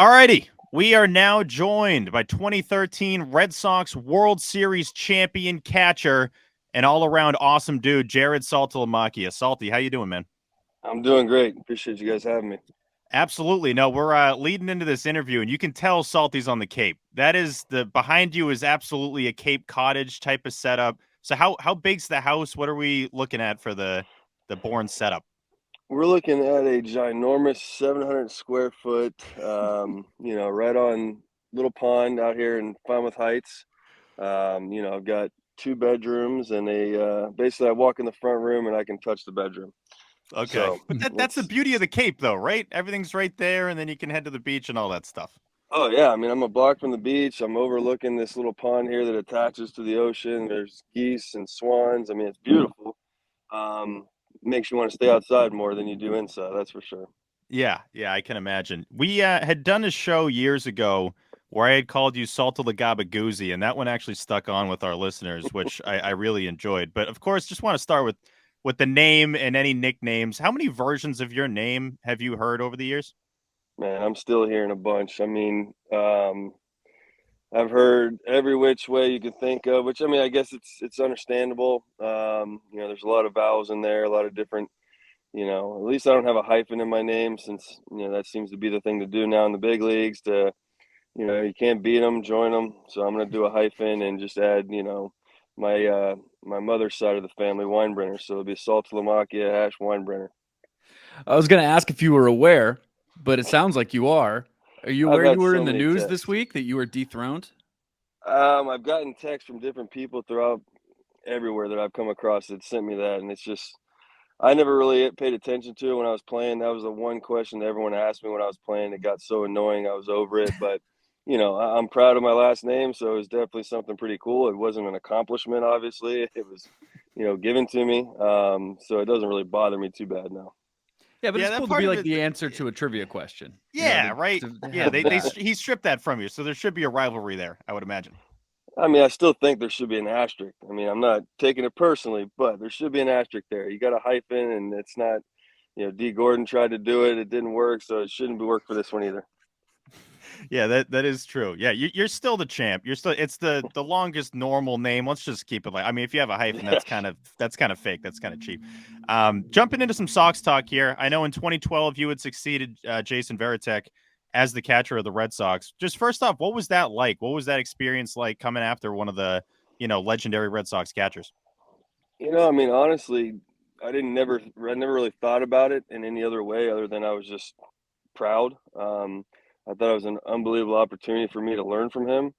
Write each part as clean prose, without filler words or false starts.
Alrighty, we are now joined by 2013 Red Sox World Series champion catcher and all-around awesome dude, Jarrod Saltalamacchia. Salty, how you doing, man? I'm doing great. Appreciate you guys having me. Absolutely. No, we're leading into this interview, and you can tell Salty's on the Cape. That is behind you is absolutely a Cape Cottage type of setup. So how big's the house? What are we looking at for the Bourne setup? We're looking at a ginormous 700 square foot, right on Little Pond out here in Falmouth Heights. I've got two bedrooms and basically I walk in the front room and I can touch the bedroom. Okay, So but that's the it's, beauty of the Cape, though, right? Everything's right there, and then you can head to the beach and all that stuff. oh yeah, I mean, I'm a block from the beach. I'm overlooking this little pond here that attaches to the ocean. There's geese and swans. I mean, it's beautiful. Um, Makes you want to stay outside more than you do inside. That's for sure. Yeah, I can imagine. We had done a show years ago where I had called you Salta Lagabagoozy, and that one actually stuck on with our listeners, which I really enjoyed. But of course, just want to start with the name and any nicknames. How many versions of your name have you heard over the years? Man, I'm still hearing a bunch. I mean, I've heard every which way you can think of, which I mean, I guess it's understandable. There's a lot of vowels in there, a lot of different. At least I don't have a hyphen in my name, since that seems to be the thing to do now in the big leagues. You can't beat them, join them. So I'm gonna do a hyphen and just add, my mother's side of the family, Weinbrenner. So it'll be Saltalamacchia hash Weinbrenner. I was going to ask if you were aware, but it sounds like you are. Are you I've aware you had were so in the many news this texts. week that you were dethroned? I've gotten texts from different people throughout everywhere that I've come across that sent me that, and it's just I never really paid attention to it when I was playing. That was the one question that everyone asked me when I was playing. It got so annoying, I was over it. But I'm proud of my last name, so it was definitely something pretty cool. It wasn't an accomplishment, obviously. It was, given to me. So it doesn't really bother me too bad now. Yeah, but Yeah, it's that cool to part be of like it. the answer to a trivia question. Yeah, right. To Yeah, have that. he stripped that from you, so there should be a rivalry there, I would imagine. I mean, I still think there should be an asterisk. I mean, I'm not taking it personally, but there should be an asterisk there. You got a hyphen, and it's not. D. Gordon tried to do it; it didn't work, so it shouldn't be work for this one either. Yeah, that is true. Yeah, you're still the champ. You're still it's the longest normal name. Let's just keep it like I mean, if you have a hyphen, Yeah. that's kind of fake. That's kind of cheap. Jumping into some Sox talk here. I know in 2012 you had succeeded Jason Varitek as the catcher of the Red Sox. Just first off, what was that like? What was that experience like coming after one of the legendary Red Sox catchers? I mean, honestly, I never really thought about it in any other way other than I was just proud. I thought it was an unbelievable opportunity for me to learn from him.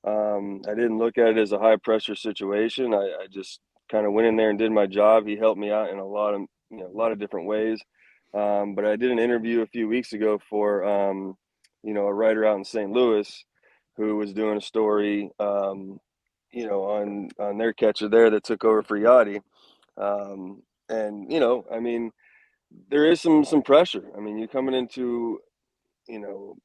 I didn't look at it as a high pressure situation. I just kind of went in there and did my job. He helped me out in a lot of different ways. But I did an interview a few weeks ago for, a writer out in St. Louis who was doing a story, on their catcher there that took over for Yachty. And I mean, there is some pressure. I mean, you're coming into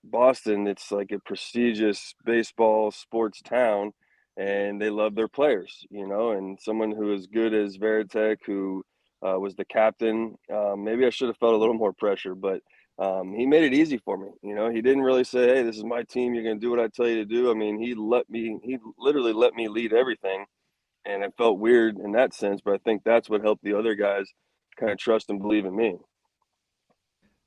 Boston. It's like a prestigious baseball sports town, and they love their players. And someone who is good as Veritek, who was the captain, maybe I should have felt a little more pressure, but he made it easy for me. He didn't really say, "Hey, this is my team. You're going to do what I tell you to do." I mean, he literally let me lead everything, and it felt weird in that sense. But I think that's what helped the other guys kind of trust and believe in me.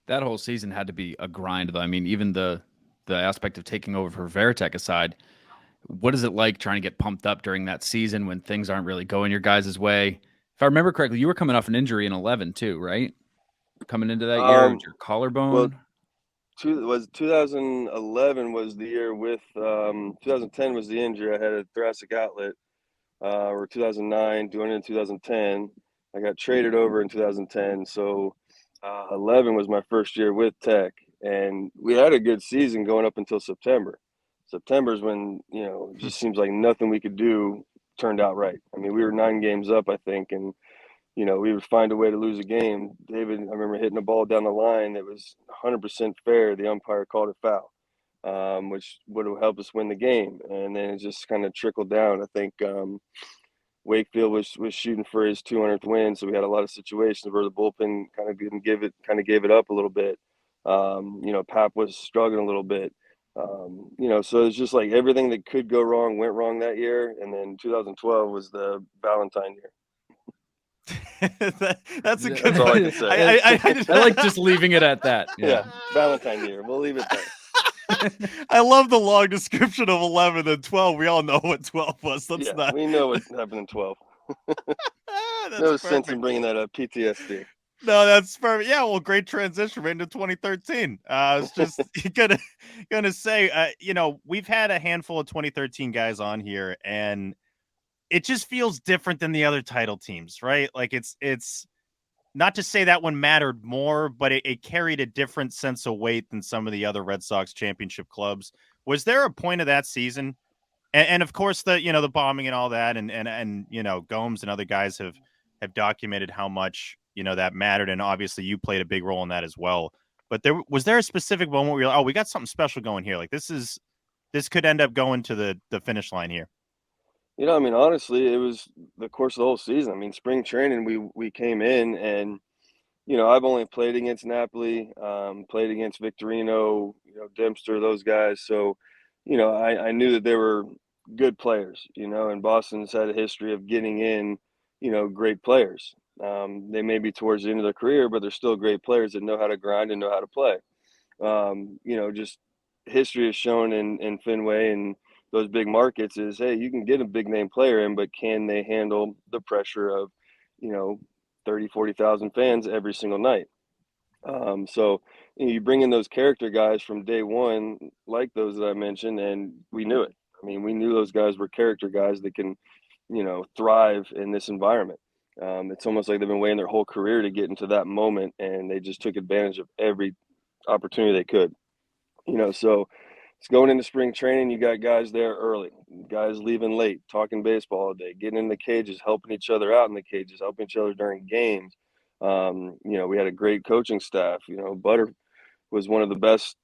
That whole season had to be a grind, though. I mean, even the aspect of taking over for Veritek aside, what is it like trying to get pumped up during that season when things aren't really going your guys' way? If I remember correctly, you were coming off an injury in 11 too, right? Coming into that year with Um, your well, collarbone. 2011 was the year with 2010 was the injury. I had a thoracic outlet, or 2009 doing it in 2010. I got traded over in 2010, so 11 was my first year with Tech, and we had a good season going up until September. September is when it just seems like nothing we could do turned out right. I mean, we were 9 games up, I think, and we would find a way to lose a game. David, I remember hitting a ball down the line that was 100% fair. The umpire called it foul, which would have helped us win the game. And then it just kind of trickled down. I think Wakefield was shooting for his 200th win, so we had a lot of situations where the bullpen kind of gave it up a little bit. Pap was struggling a little bit. So it's just like everything that could go wrong went wrong that year. And then 2012 was the Valentine year. That's a good. That's all I can say. I like just leaving it at that. Yeah, Valentine year. We'll leave it there. I love the long description of 11 and 12. We all know what 12 was. Let's not. We know what happened in 12. No sense in bringing that up. PTSD. No, that's perfect. Yeah, well, great transition right into 2013. I was just gonna say, we've had a handful of 2013 guys on here, and it just feels different than the other title teams, right? Like it's not to say that one mattered more, but it carried a different sense of weight than some of the other Red Sox championship clubs. Was there a point of that season? And of course the bombing and all that, and Gomes and other guys have documented how much that mattered, and obviously you played a big role in that as well. But was there a specific moment where you're like, oh, we got something special going here? Like this could end up going to the finish line here. Honestly, it was the course of the whole season. I mean, spring training, we came in and, I've only played against Napoli, played against Victorino, Dempster, those guys. So, I knew that they were good players, and Boston's had a history of getting in, great players. They may be towards the end of their career, but they're still great players that know how to grind and know how to play. Just history has shown in Fenway and those big markets is, hey, you can get a big name player in, but can they handle the pressure of, 30, 40,000 fans every single night? So you bring in those character guys from day one, like those that I mentioned, and we knew it. I mean, we knew those guys were character guys that can, thrive in this environment. It's almost like they've been waiting their whole career to get into that moment, and they just took advantage of every opportunity they could. So it's going into spring training. You got guys there early, guys leaving late, talking baseball all day, getting in the cages, helping each other out in the cages, helping each other during games. We had a great coaching staff. Butter was one of the best,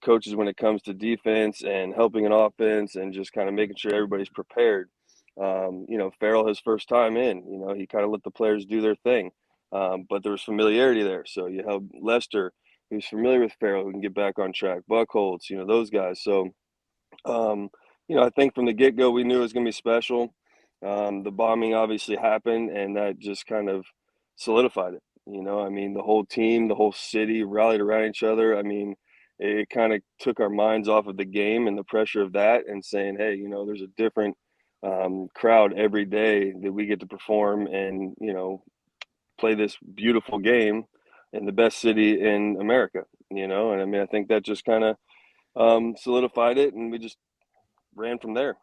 coaches when it comes to defense and helping an offense and just kind of making sure everybody's prepared. Farrell, his first time in, he kind of let the players do their thing. But there was familiarity there. So you have Lester, who's familiar with Farrell, who can get back on track. Buckholz, those guys. So, I think from the get-go, we knew it was going to be special. The bombing obviously happened, and that just kind of solidified it. The whole team, the whole city rallied around each other. It kind of took our minds off of the game and the pressure of that and saying, hey, there's a different crowd every day that we get to perform and, play this beautiful game in the best city in America, and I think that just kind of solidified it, and we just ran from there.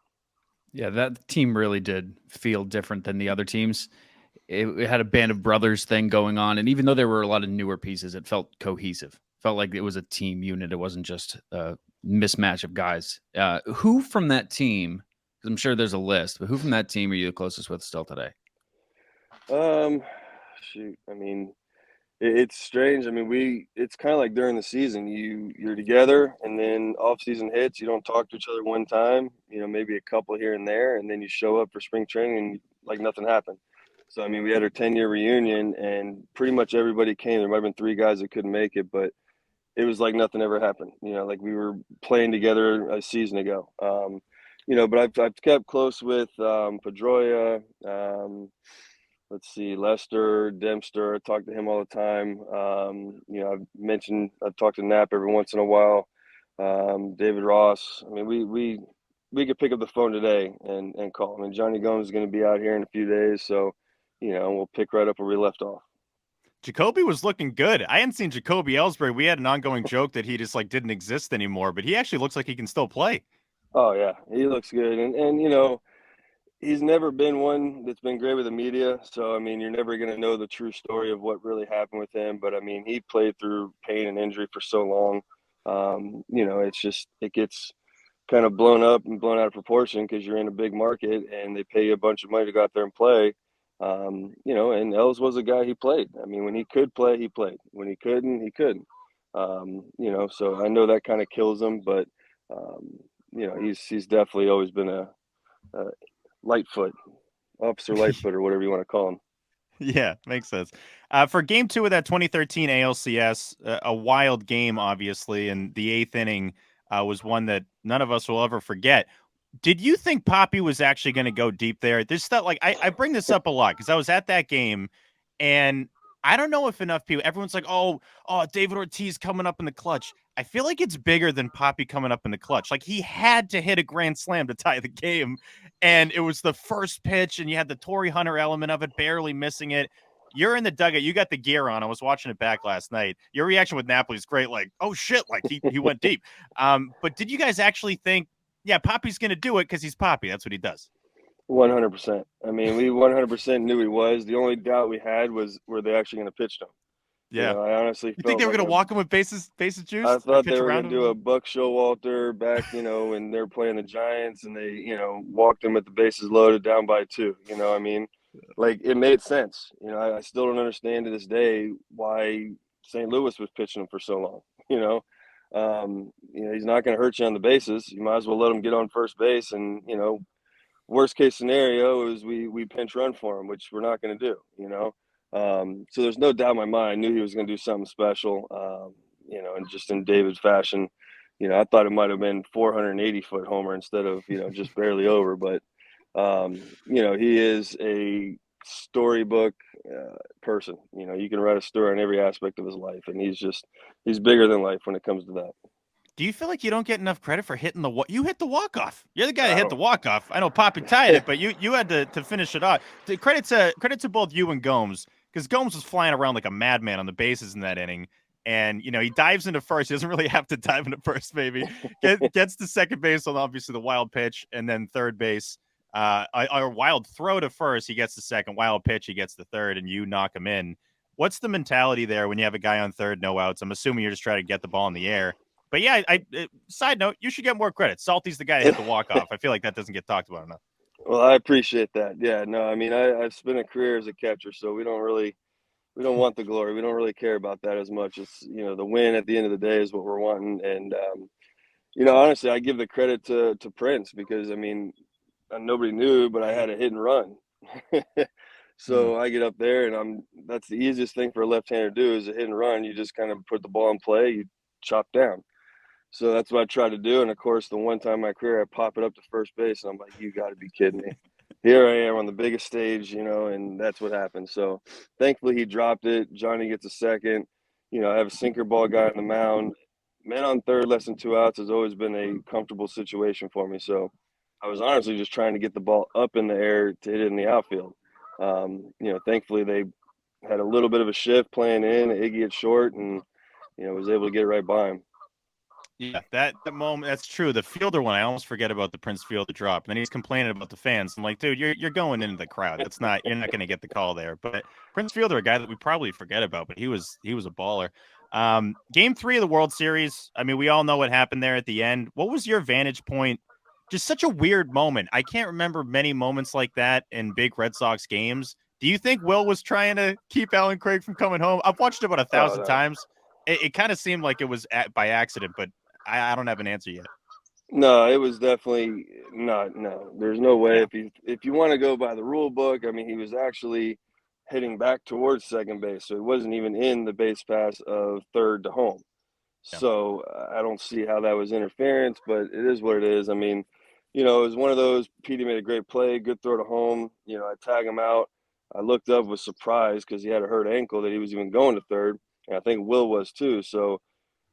Yeah, that team really did feel different than the other teams. It had a band of brothers thing going on, and even though there were a lot of newer pieces, it felt cohesive. Felt like it was a team unit. It wasn't just a mismatch of guys. Who from that team? Because I'm sure there's a list, but who from that team are you the closest with still today? Shoot, it's strange. It's kind of like during the season, you're together, and then off season hits, you don't talk to each other one time, maybe a couple here and there, and then you show up for spring training and like nothing happened. So, we had our 10-year reunion, and pretty much everybody came. There might have been 3 guys that couldn't make it, but it was like nothing ever happened. Like we were playing together a season ago. But I've kept close with Pedroia, let's see, Lester, Dempster. I talk to him all the time. I've talked to Knapp every once in a while. David Ross. We could pick up the phone today and call. Johnny Gomes is going to be out here in a few days, so we'll pick right up where we left off. Jacoby was looking good. I hadn't seen Jacoby Ellsbury. We had an ongoing joke that he just didn't exist anymore, but he actually looks like he can still play. Oh yeah, he looks good, and he's never been one that's been great with the media. So you're never going to know the true story of what really happened with him. But he played through pain and injury for so long. It gets kind of blown up and blown out of proportion because you're in a big market and they pay you a bunch of money to go out there and play. And Els was a guy, he played. When he could play, he played. When he couldn't, he couldn't. So I know that kind of kills him, but he's definitely always been a Lightfoot, Officer Lightfoot, or whatever you want to call him. Yeah, makes sense. For game 2 of that 2013 ALCS, a wild game, obviously, and the 8th inning was one that none of us will ever forget. Did you think Poppy was actually going to go deep there? This stuff, like, I bring this up a lot because I was at that game, and I don't know if enough people, everyone's like, David Ortiz coming up in the clutch. I feel like it's bigger than Poppy coming up in the clutch. Like, he had to hit a grand slam to tie the game, and it was the first pitch, and you had the Torrey Hunter element of it, barely missing it. You're in the dugout. You got the gear on. I was watching it back last night. Your reaction with Napoli is great. Like, oh shit, like he went deep. But did you guys actually think, yeah, Poppy's going to do it because he's Poppy? That's what he does. 100%. I mean, we 100% knew he was. The only doubt we had was, were they actually going to pitch to him? Yeah. You know, I honestly You felt think they were like going to walk him with bases juiced? I thought they were going going to do a Buck Showalter back, when they're playing the Giants, and they, walked him with the bases loaded down by 2. I mean, like, it made sense. I still don't understand to this day why St. Louis was pitching him for so long. He's not going to hurt you on the bases. You might as well let him get on first base, and worst case scenario is we pinch run for him, which we're not going to do. So there's no doubt in my mind. I knew he was going to do something special. And just in David fashion, I thought it might have been 480-foot homer instead of just barely over. But he is a storybook person. You can write a story on every aspect of his life, and he's bigger than life when it comes to that. Do you feel like you don't get enough credit for hitting you hit the walk-off? You're the guy that hit the walk-off. I know Poppy tied it, but you had to finish it off. Credit to both you and Gomes, because Gomes was flying around like a madman on the bases in that inning. And, he dives into first. He doesn't really have to dive into first, maybe. Gets to second base on, obviously, the wild pitch, and then third base. A wild throw to first, he gets the second. Wild pitch, he gets the third, and you knock him in. What's the mentality there when you have a guy on third, no outs? I'm assuming you're just trying to get the ball in the air. But yeah, side note, you should get more credit. Salty's the guy that hit the walk-off. I feel like that doesn't get talked about enough. Well, I appreciate that. Yeah, no, I mean, I've spent a career as a catcher, so we don't want the glory. We don't really care about that as much. It's, the win at the end of the day is what we're wanting. And, honestly, I give the credit to Prince because, I mean, nobody knew, but I had a hit and run. So I get up there, and that's the easiest thing for a left-hander to do is a hit and run. You just kind of put the ball in play, you chop down. So that's what I tried to do. And, of course, the one time in my career, I pop it up to first base, and I'm like, you got to be kidding me. Here I am on the biggest stage, and that's what happened. So thankfully he dropped it. Johnny gets a second. I have a sinker ball guy on the mound. Man on third, less than 2 outs has always been a comfortable situation for me. So I was honestly just trying to get the ball up in the air to hit it in the outfield. Thankfully they had a little bit of a shift playing in, Iggy at short, and, was able to get it right by him. Yeah, that moment, that's true. The fielder one, I almost forget about the Prince Fielder drop. And then he's complaining about the fans. I'm like, dude, you're going into the crowd. You're not going to get the call there. But Prince Fielder, a guy that we probably forget about, but he was a baller. Game 3 of the World Series. I mean, we all know what happened there at the end. What was your vantage point? Just such a weird moment. I can't remember many moments like that in big Red Sox games. Do you think Will was trying to keep Alan Craig from coming home? I've watched it about 1,000 times. It kind of seemed like it was by accident, but I don't have an answer yet. No, it was definitely not. No, there's no way. Yeah. If you want to go by the rule book, I mean, he was actually hitting back towards second base, so he wasn't even in the base pass of third to home. Yeah. So I don't see how that was interference, but it is what it is. I mean, it was one of those. Petey made a great play, good throw to home. I tag him out. I looked up, was surprised because he had a hurt ankle that he was even going to third, and I think Will was too. So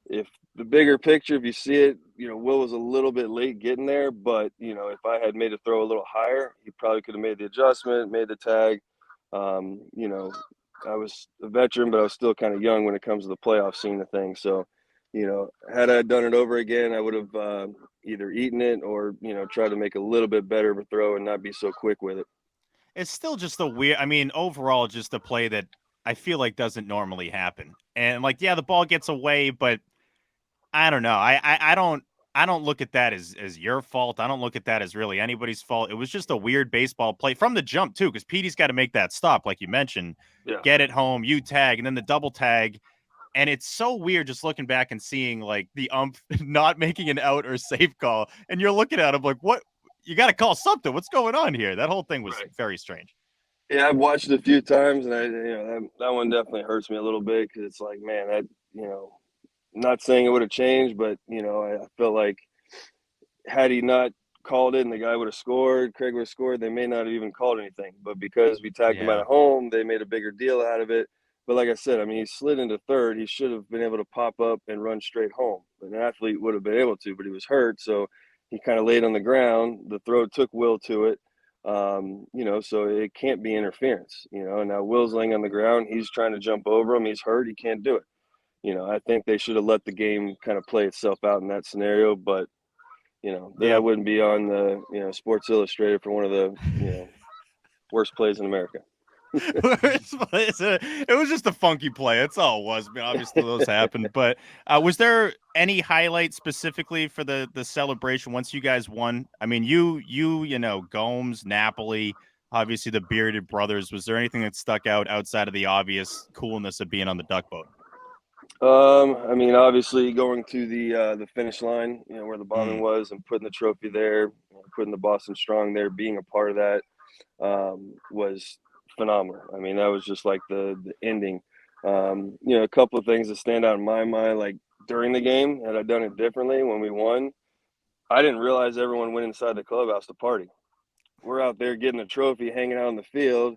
if the bigger picture, if you see it, Will was a little bit late getting there, but, if I had made a throw a little higher, he probably could have made the adjustment, made the tag. I was a veteran, but I was still kind of young when it comes to the playoff scene of things. So, had I done it over again, I would have either eaten it or, tried to make a little bit better of a throw and not be so quick with it. It's still just overall, just a play that I feel like doesn't normally happen. And the ball gets away, but I don't know. I don't look at that as your fault. I don't look at that as really anybody's fault. It was just a weird baseball play from the jump too, because Petey's got to make that stop, like you mentioned. Yeah. Get it home, you tag, and then the double tag. And it's so weird just looking back and seeing the ump not making an out or safe call. And you're looking at him like, what? You got to call something. What's going on here? That whole thing was very strange. Yeah, I've watched it a few times, and that one definitely hurts me a little bit because it's like, man, not saying it would have changed, but I felt like had he not called it and the guy would have scored, Craig would have scored, they may not have even called anything. But because we tagged him out Yeah. at home, they made a bigger deal out of it. But like I said, I mean, he slid into third. He should have been able to pop up and run straight home. An athlete would have been able to, but he was hurt. So he kind of laid on the ground. The throw took Will to it. So it can't be interference, and now Will's laying on the ground. He's trying to jump over him. He's hurt. He can't do it. I think they should have let the game kind of play itself out in that scenario, but then I Yeah. wouldn't be on the, Sports Illustrated for one of the, worst plays in America. It was just a funky play. That's all it was. I mean, obviously, those happened. But was there any highlight specifically for the celebration once you guys won? I mean, Gomes, Napoli, obviously the bearded brothers. Was there anything that stuck out outside of the obvious coolness of being on the duck boat? I mean, obviously going to the finish line, where the bombing was, and putting the trophy there, putting the Boston Strong there, being a part of that was phenomenal. I mean, that was just like the ending. A couple of things that stand out in my mind, like during the game, had I done it differently when we won, I didn't realize everyone went inside the clubhouse to party. We're out there getting a trophy, hanging out on the field.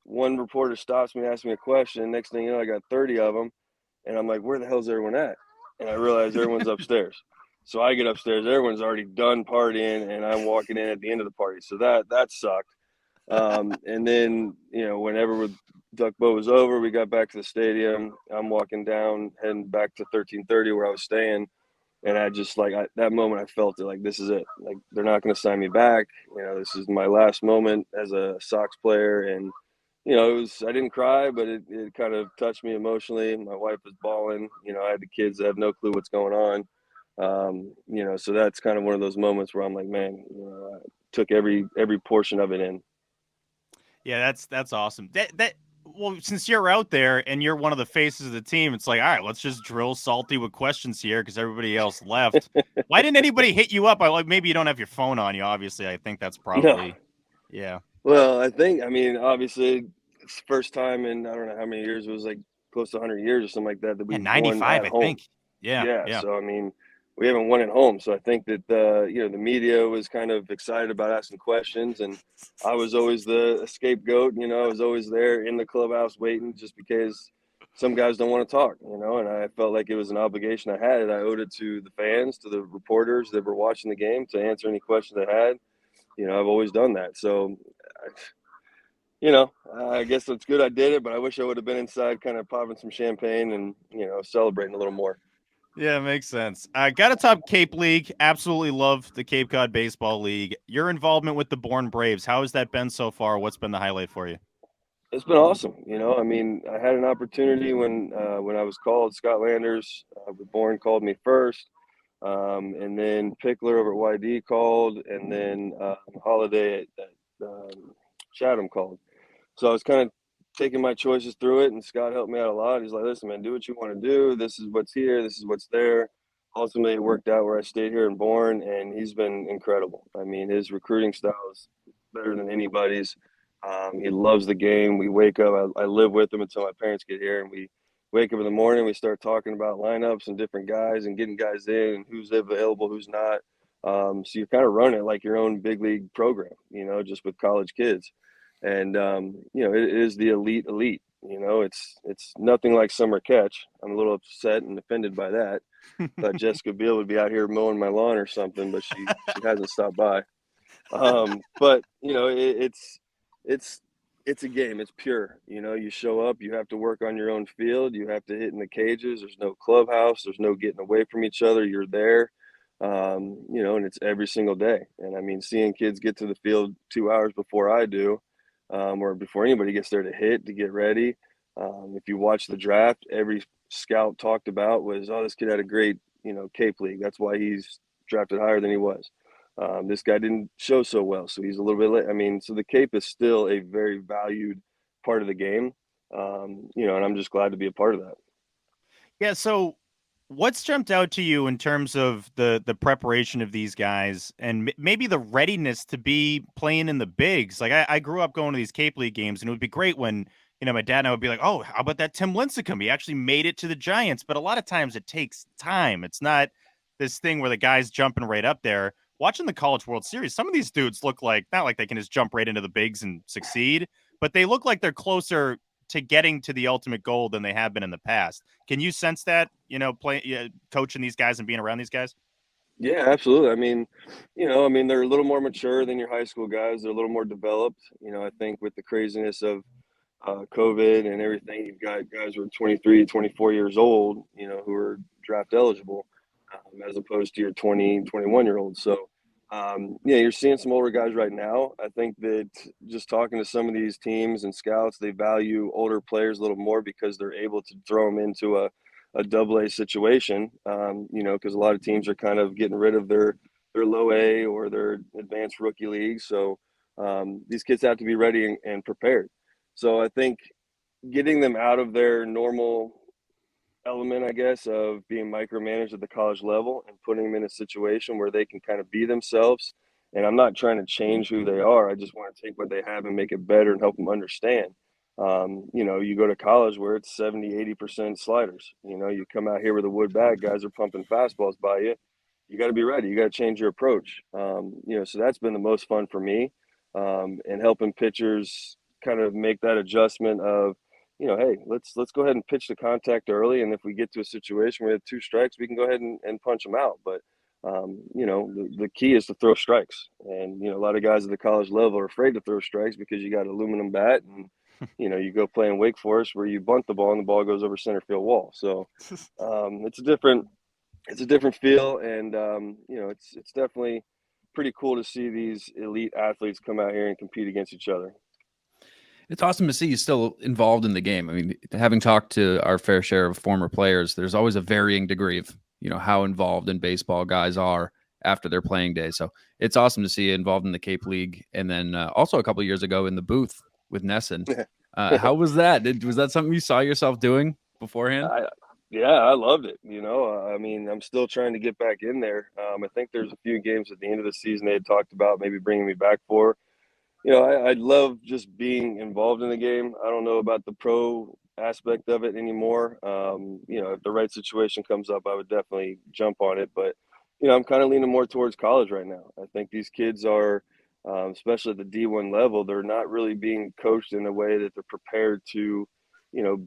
One reporter stops me, asks me a question. Next thing you know, I got 30 of them. And I'm like, where the hell's everyone at? And I realize everyone's upstairs. So I get upstairs. Everyone's already done partying, and I'm walking in at the end of the party. So that sucked. And then, whenever Duck Boat was over, we got back to the stadium. I'm walking down, heading back to 1330 where I was staying. And I just that moment, I felt it. Like, this is it. Like, they're not going to sign me back. This is my last moment as a Sox player. And I didn't cry, but it kind of touched me emotionally. My wife was bawling. I had the kids that have no clue what's going on. So that's kind of one of those moments where I'm like, man, I took every portion of it in. Yeah, that's awesome. Well, since you're out there and you're one of the faces of the team, it's like, all right, let's just drill Salty with questions here because everybody else left. Why didn't anybody hit you up? Maybe you don't have your phone on you. Obviously, I think that's probably, No. yeah. Well, I mean, obviously, it's the first time in I don't know how many years, it was like close to 100 years or something like that Yeah, we've won 95, at I home. think. Yeah, Yeah. yeah. So I mean, we haven't won at home. So I think that the media was kind of excited about asking questions, and I was always the scapegoat. I was always there in the clubhouse waiting, just because some guys don't want to talk. And I felt like it was an obligation I had. I owed it to the fans, to the reporters that were watching the game, to answer any questions they had. I've always done that. So, I guess it's good I did it, but I wish I would have been inside kind of popping some champagne and, celebrating a little more. Yeah, makes sense. Got to top Cape League. Absolutely love the Cape Cod Baseball League. Your involvement with the Bourne Braves, how has that been so far? What's been the highlight for you? It's been awesome. I mean, I had an opportunity when I was called. Scott Landers with Bourne called me first, and then Pickler over at YD called, and then Holiday at Chatham called. So I was kind of taking my choices through it, and Scott helped me out a lot. He's like, listen, man, do what you want to do. This is what's here. This is what's there. Ultimately, it worked out where I stayed here in Bourne, and he's been incredible. I mean, his recruiting style is better than anybody's. He loves the game. We wake up. I live with him until my parents get here, and we wake up in the morning. We start talking about lineups and different guys and getting guys in and who's available, who's not. So you're kind of running it like your own big league program, just with college kids. And it is the elite. It's nothing like summer catch. I'm a little upset and offended by that. Thought Jessica Biel would be out here mowing my lawn or something, but she hasn't stopped by. But it's a game. It's pure. You show up. You have to work on your own field. You have to hit in the cages. There's no clubhouse. There's no getting away from each other. You're there. And it's every single day. And I mean, seeing kids get to the field 2 hours before I do, or before anybody gets there to hit, to get ready. If you watch the draft, every scout talked about was, oh, this kid had a great, Cape League. That's why he's drafted higher than he was. This guy didn't show so well, so he's a little bit late. I mean, so the Cape is still a very valued part of the game, and I'm just glad to be a part of that. Yeah, so What's jumped out to you in terms of the preparation of these guys and maybe the readiness to be playing in the bigs? Like I grew up going to these Cape League games, and it would be great when my dad and I would be like, "Oh, how about that Tim Lincecum? He actually made it to the Giants." But a lot of times it takes time. It's not this thing where the guy's jumping right up there. Watching the College World Series, some of these dudes look like not like they can just jump right into the bigs and succeed, but they look like they're closer to getting to the ultimate goal than they have been in the past. Can you sense that, coaching these guys and being around these guys? Yeah, absolutely. I mean, they're a little more mature than your high school guys. They're a little more developed. I think with the craziness of COVID and everything, you've got guys who are 23, 24 years old, who are draft eligible, as opposed to your 20, 21-year-olds. So, yeah, you're seeing some older guys right now. I think that just talking to some of these teams and scouts, they value older players a little more because they're able to throw them into a double A situation, because a lot of teams are kind of getting rid of their low A or their advanced rookie leagues. So these kids have to be ready and prepared. So I think getting them out of their normal element, I guess, of being micromanaged at the college level and putting them in a situation where they can kind of be themselves. And I'm not trying to change who they are. I just want to take what they have and make it better and help them understand. You go to college where it's 70, 80% sliders. You come out here with a wood bag, guys are pumping fastballs by you. You got to be ready. You got to change your approach. So that's been the most fun for me, and helping pitchers kind of make that adjustment of, hey, let's go ahead and pitch the contact early, and if we get to a situation where we have 2 strikes, we can go ahead and punch them out. But the key is to throw strikes, and a lot of guys at the college level are afraid to throw strikes because you got an aluminum bat, and you go play in Wake Forest where you bunt the ball and the ball goes over center field wall. So it's a different feel, and it's definitely pretty cool to see these elite athletes come out here and compete against each other. It's awesome to see you still involved in the game. I mean, having talked to our fair share of former players, there's always a varying degree of, how involved in baseball guys are after their playing day. So it's awesome to see you involved in the Cape League. And then also a couple of years ago in the booth with Nesson. How was that? Was that something you saw yourself doing beforehand? Yeah, I loved it. I'm still trying to get back in there. I think there's a few games at the end of the season they had talked about maybe bringing me back for. I love just being involved in the game. I don't know about the pro aspect of it anymore. If the right situation comes up, I would definitely jump on it. But, I'm kind of leaning more towards college right now. I think these kids are, especially at the D1 level, they're not really being coached in a way that they're prepared to,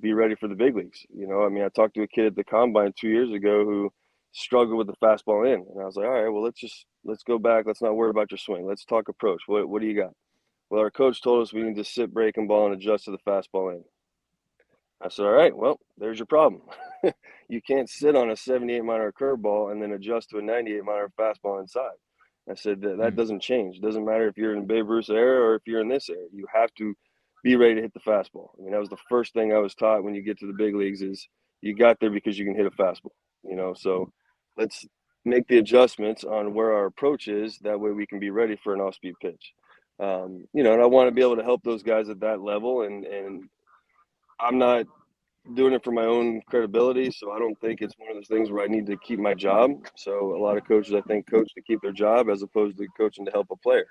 be ready for the big leagues. I talked to a kid at the combine 2 years ago who struggled with the fastball in. And I was like, all right, well, let's go back. Let's not worry about your swing. Let's talk approach. What do you got? Well, our coach told us we need to sit, break, and ball and adjust to the fastball in. I said, all right, well, there's your problem. You can't sit on a 78-mile curveball and then adjust to a 98-mile fastball inside. I said that doesn't change. It doesn't matter if you're in Babe Ruth's era or if you're in this era. You have to be ready to hit the fastball. That was the first thing I was taught when you get to the big leagues is you got there because you can hit a fastball. So let's make the adjustments on where our approach is. That way we can be ready for an off-speed pitch. And I want to be able to help those guys at that level. And I'm not doing it for my own credibility. So I don't think it's one of those things where I need to keep my job. So a lot of coaches, I think, coach to keep their job as opposed to coaching to help a player.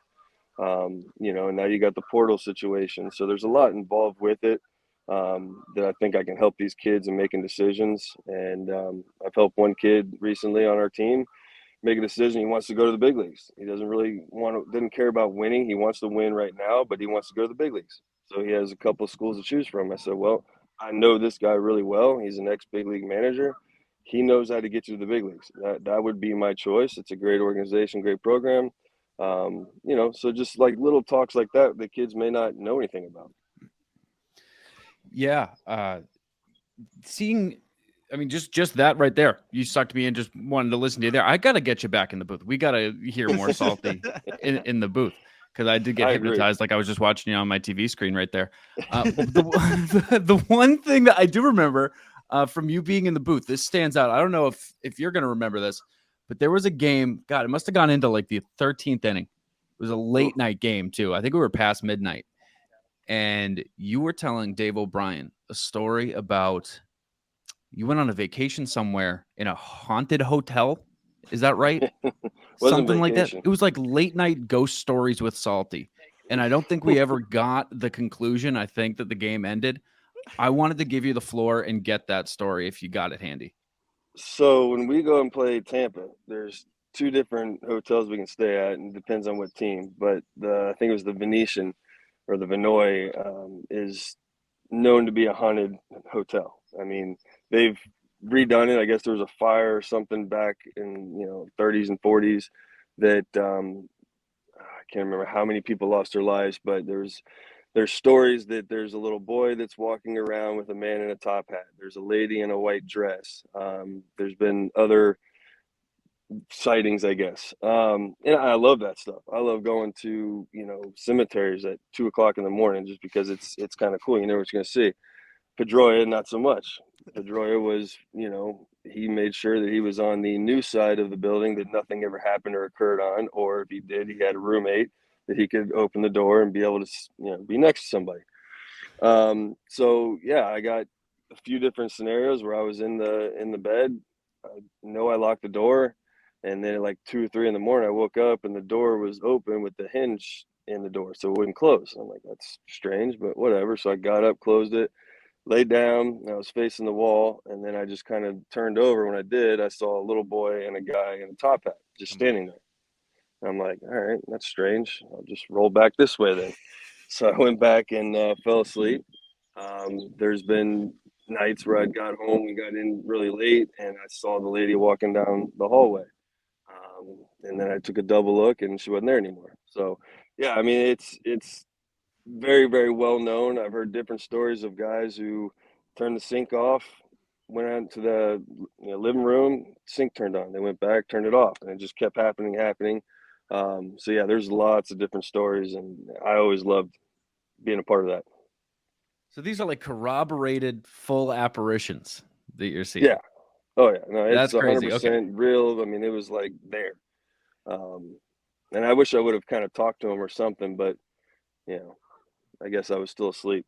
And now you got the portal situation. So there's a lot involved with it that I think I can help these kids in making decisions. And I've helped one kid recently on our team make a decision. He wants to go to the big leagues. He doesn't care about winning. He wants to win right now, but he wants to go to the big leagues. So he has a couple of schools to choose from. I said, well, I know this guy really well. He's an ex-big league manager. He knows how to get you to the big leagues. That would be my choice. It's a great organization, great program. So just like little talks like that, the kids may not know anything about. Yeah. Just that right there. You sucked me in, just wanted to listen to you there. I got to get you back in the booth. We got to hear more Salty in the booth because I did get hypnotized. Like I was just watching you on my TV screen right there. The one thing that I do remember from you being in the booth, this stands out. I don't know if you're going to remember this, but there was a game. God, it must have gone into like the 13th inning. It was a late night game too. I think we were past midnight. And you were telling Dave O'Brien a story about you went on a vacation somewhere in a haunted hotel. Is that right? Wasn't Something like that. vacation. It was like late night ghost stories with Salty. And I don't think we ever got the conclusion. I think that the game ended. I wanted to give you the floor and get that story if you got it handy. So when we go and play Tampa, there's two different hotels we can stay at, and it depends on what team. But I think it was the Venetian or the Vinoy is known to be a haunted hotel. I mean, they've redone it. I guess there was a fire or something back in 30s and 40s that I can't remember how many people lost their lives, but there's stories that there's a little boy that's walking around with a man in a top hat. There's a lady in a white dress. There's been other sightings, I guess. And I love that stuff. I love going to cemeteries at 2 o'clock in the morning just because it's kind of cool. You know what you're gonna see. Pedroia, not so much. Pedroia was, he made sure that he was on the new side of the building, that nothing ever happened or occurred on, or if he did, he had a roommate that he could open the door and be able to, be next to somebody. So yeah, I got a few different scenarios where I was in the bed. I know I locked the door, and then at like 2 or 3 in the morning, I woke up and the door was open with the hinge in the door, so it wouldn't close. I'm like, that's strange, but whatever. So I got up, closed it, laid down, and I was facing the wall, and then I just kind of turned over. When I did, I saw a little boy and a guy in a top hat just standing there. And I'm like, all right, that's strange. I'll just roll back this way then. So I went back and fell asleep. There's been nights where I got home, we got in really late, and I saw the lady walking down the hallway. And then I took a double look, and she wasn't there anymore. So, yeah, I mean, it's very, very well known. I've heard different stories of guys who turned the sink off, went out to the living room, sink turned on. They went back, turned it off, and it just kept happening. So yeah, there's lots of different stories, and I always loved being a part of that. So these are like corroborated full apparitions that you're seeing. Yeah. Oh yeah. No, it's That's crazy. 100% real. I mean, it was like there. And I wish I would have kind of talked to him or something, but I guess I was still asleep.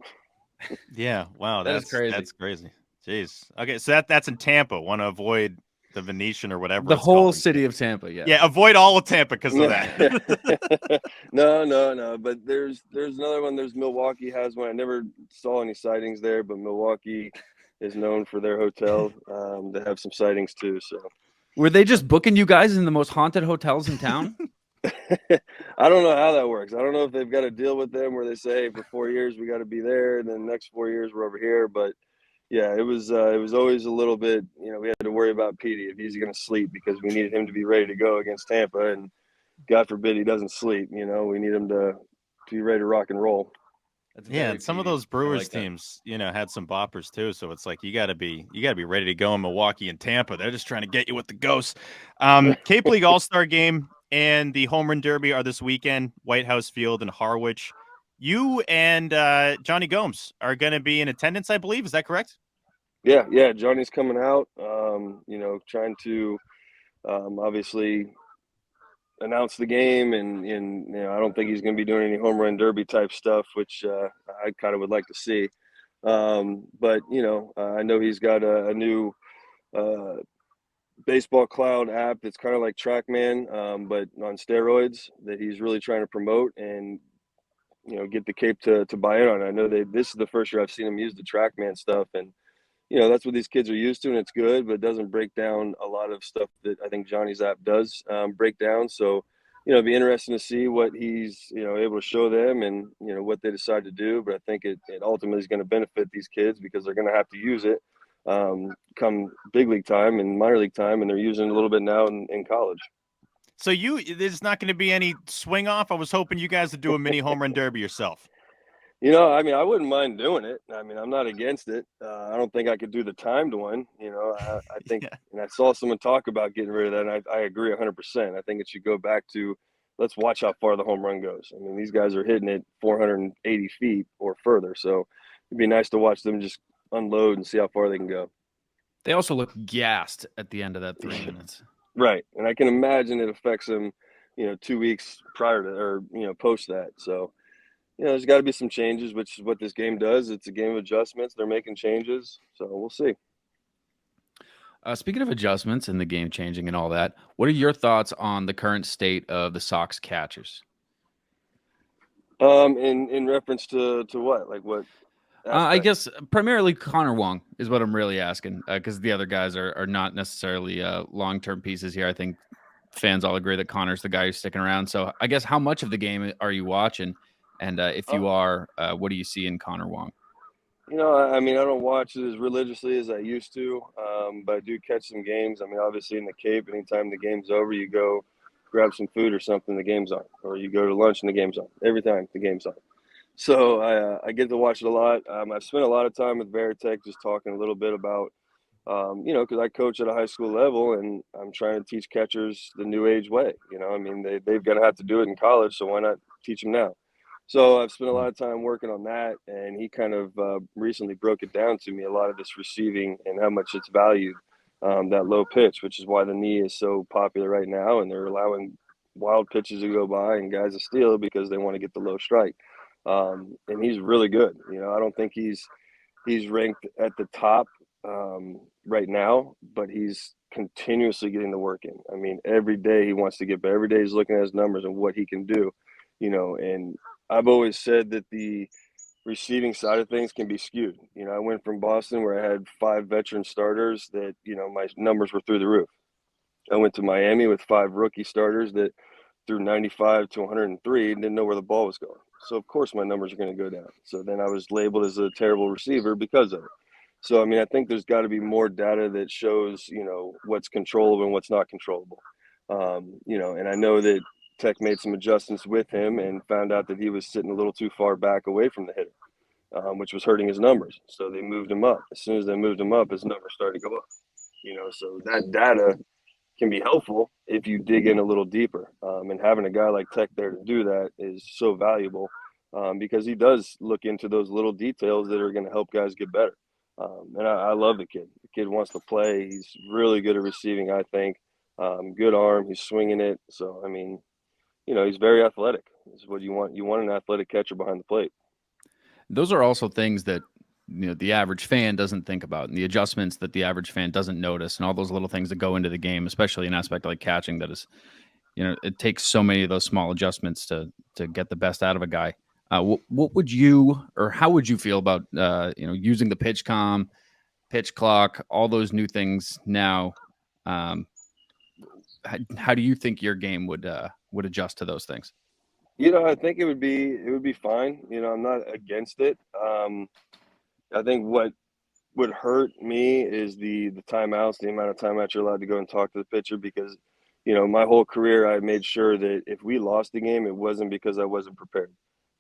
Yeah. Wow. That is crazy. That's crazy. Jeez. Okay. So that's in Tampa. Want to avoid the Venetian or whatever. The it's whole called. city of Tampa. Yeah. Yeah. Avoid all of Tampa because of that. No. But there's another one. There's Milwaukee has one. I never saw any sightings there, but Milwaukee is known for their hotel. They have some sightings too. So were they just booking you guys in the most haunted hotels in town? I don't know how that works. I don't know if they've got a deal with them where they say, hey, for 4 years we got to be there, and then the next 4 years we're over here. But yeah, it was always a little bit. We had to worry about Petey if he's going to sleep because we needed him to be ready to go against Tampa, and God forbid he doesn't sleep. We need him to be ready to rock and roll. Yeah, and some of those Brewers teams, had some boppers too. So it's like you got to be ready to go in Milwaukee and Tampa. They're just trying to get you with the ghosts. Cape League All-Star Game and the Home Run Derby are this weekend, White House Field in Harwich. You and Johnny Gomes are going to be in attendance, I believe. Is that correct? Yeah. Johnny's coming out. Trying to obviously announce the game, and I don't think he's going to be doing any home run derby type stuff, which I kind of would like to see. But I know he's got a new baseball cloud app that's kind of like TrackMan, but on steroids, that he's really trying to promote and get the Cape to buy in on. I know this is the first year I've seen him use the TrackMan stuff, and that's what these kids are used to, and it's good, but it doesn't break down a lot of stuff that I think Johnny's app does break down. So, it'd be interesting to see what he's, able to show them and, what they decide to do. But I think it ultimately is going to benefit these kids because they're going to have to use it come big league time and minor league time, and they're using it a little bit now in college. So there's not going to be any swing off? I was hoping you guys would do a mini home run derby yourself. I wouldn't mind doing it. I'm not against it. I don't think I could do the timed one. I think, and I saw someone talk about getting rid of that, and I agree 100%. I think it should go back to let's watch how far the home run goes. These guys are hitting it 480 feet or further, so it'd be nice to watch them just unload and see how far they can go. They also look gassed at the end of that 3 minutes. Right, and I can imagine it affects them, 2 weeks prior to or post that. So. There's got to be some changes, which is what this game does. It's a game of adjustments. They're making changes, so we'll see. Speaking of adjustments and the game changing and all that, what are your thoughts on the current state of the Sox catchers? In reference to what? Like what I aspect? guess primarily Connor Wong is what I'm really asking, because the other guys are not necessarily long term pieces here. I think fans all agree that Connor's the guy who's sticking around. So I guess how much of the game are you watching? And if Uh, you are, what do you see in Connor Wong? I mean, I don't watch it as religiously as I used to, but I do catch some games. I mean, obviously in the Cape, anytime the game's over, you go grab some food or something, the game's on, or you go to lunch and the game's on. Every time the game's on. So I get to watch it a lot. I've spent a lot of time with Veritech just talking a little bit about, because I coach at a high school level and I'm trying to teach catchers the new age way. I mean, they've got to have to do it in college, so why not teach them now? So I've spent a lot of time working on that, and he kind of recently broke it down to me, a lot of this receiving and how much it's valued, that low pitch, which is why the knee is so popular right now, and they're allowing wild pitches to go by and guys to steal because they want to get the low strike. And he's really good. I don't think he's ranked at the top right now, but he's continuously getting the work in. I mean, every day he wants to get better. Every day he's looking at his numbers and what he can do. And I've always said that the receiving side of things can be skewed. I went from Boston where I had 5 veteran starters that, my numbers were through the roof. I went to Miami with 5 rookie starters that threw 95 to 103 and didn't know where the ball was going. So of course my numbers are going to go down. So then I was labeled as a terrible receiver because of it. So I mean, I think there's got to be more data that shows, what's controllable and what's not controllable. And I know that Tech made some adjustments with him and found out that he was sitting a little too far back away from the hitter, which was hurting his numbers. So they moved him up. As soon as they moved him up, his numbers started to go up. So that data can be helpful if you dig in a little deeper. And having a guy like Tech there to do that is so valuable, because he does look into those little details that are going to help guys get better. And I love the kid. The kid wants to play. He's really good at receiving, I think. Good arm. He's swinging it. So, I mean, he's very athletic. This is what you want. You want an athletic catcher behind the plate. Those are also things that the average fan doesn't think about, and the adjustments that the average fan doesn't notice, and all those little things that go into the game, especially an aspect like catching that is, it takes so many of those small adjustments to get the best out of a guy. What would you, or how would you feel about using the pitch clock, all those new things now? How do you think your game would adjust to those things? I think it would be fine. I'm not against it. I think what would hurt me is the timeouts, the amount of timeouts you're allowed to go and talk to the pitcher, because my whole career I made sure that if we lost the game, it wasn't because I wasn't prepared.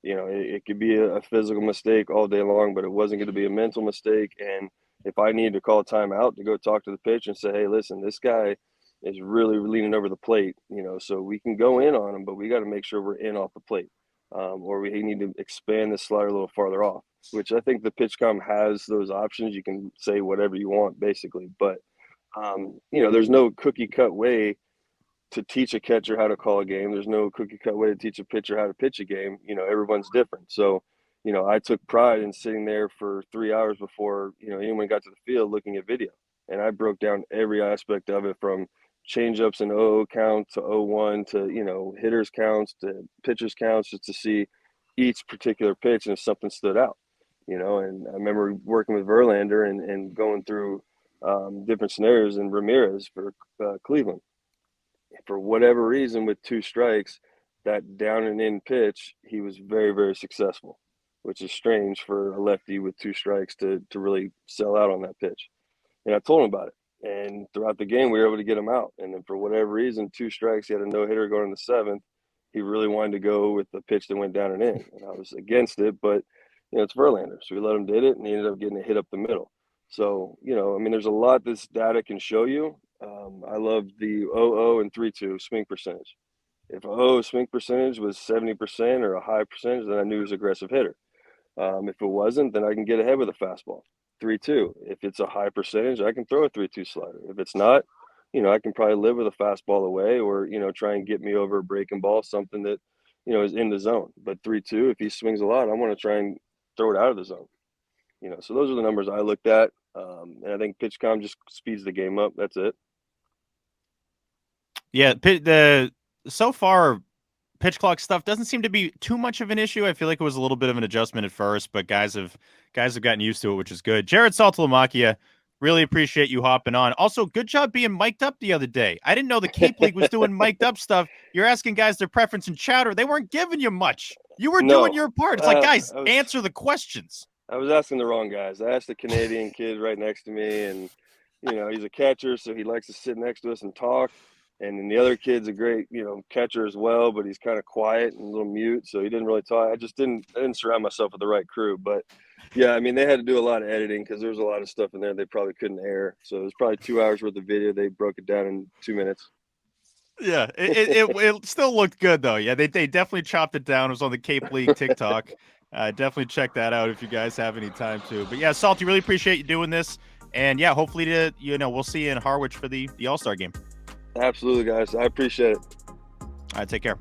It could be a physical mistake all day long, but it wasn't going to be a mental mistake. And if I needed to call a timeout to go talk to the pitcher and say, hey, listen, this guy is really leaning over the plate, so we can go in on him, but we got to make sure we're in off the plate, or we need to expand the slider a little farther off, which I think the PitchCom has those options. You can say whatever you want, basically. But, there's no cookie cut way to teach a catcher how to call a game. There's no cookie cut way to teach a pitcher how to pitch a game. Everyone's different. So, I took pride in sitting there for 3 hours before, anyone got to the field looking at video. And I broke down every aspect of it, from changeups and 0 count to 0-1 to, hitters counts to pitchers counts, just to see each particular pitch and if something stood out. And I remember working with Verlander and going through different scenarios in Ramirez for Cleveland. For whatever reason, with 2 strikes, that down and in pitch, he was very, very successful, which is strange for a lefty with 2 strikes to really sell out on that pitch. And I told him about it. And throughout the game, we were able to get him out. And then for whatever reason, 2 strikes, he had a no-hitter going in the 7th. He really wanted to go with the pitch that went down and in. And I was against it, but, it's Verlander. So we let him did it, and he ended up getting a hit up the middle. So, I mean, there's a lot this data can show you. I love the 0-0 and 3-2 swing percentage. If 0 swing percentage was 70% or a high percentage, then I knew he was an aggressive hitter. If it wasn't, then I can get ahead with a fastball. 3-2. If it's a high percentage, I can throw a 3-2 slider. If it's not, I can probably live with a fastball away, or, try and get me over a breaking ball, something that, is in the zone. But 3-2, if he swings a lot, I want to try and throw it out of the zone. So those are the numbers I looked at. And I think PitchCom just speeds the game up. That's it. Yeah, so far pitch clock stuff doesn't seem to be too much of an issue. I feel like it was a little bit of an adjustment at first, but guys have gotten used to it, which is good. Jarrod Saltalamacchia, really appreciate you hopping on. Also, good job being mic'd up the other day. I didn't know the Cape League was doing mic'd up stuff. You're asking guys their preference in chatter. They weren't giving you much. You were doing your part. It's like, guys, answer the questions. I was asking the wrong guys. I asked the Canadian kid right next to me, and he's a catcher, so he likes to sit next to us and talk. And then the other kid's a great, catcher as well, but he's kind of quiet and a little mute, so he didn't really talk. I didn't surround myself with the right crew. But yeah, I mean, they had to do a lot of editing because there was a lot of stuff in there they probably couldn't air. So it was probably 2 hours worth of video. They broke it down in 2 minutes. Yeah, it still looked good though. Yeah, they definitely chopped it down. It was on the Cape League TikTok. Definitely check that out if you guys have any time to. But yeah, Salty, really appreciate you doing this. And yeah, hopefully we'll see you in Harwich for the All-Star game. Absolutely, guys. I appreciate it. All right, take care.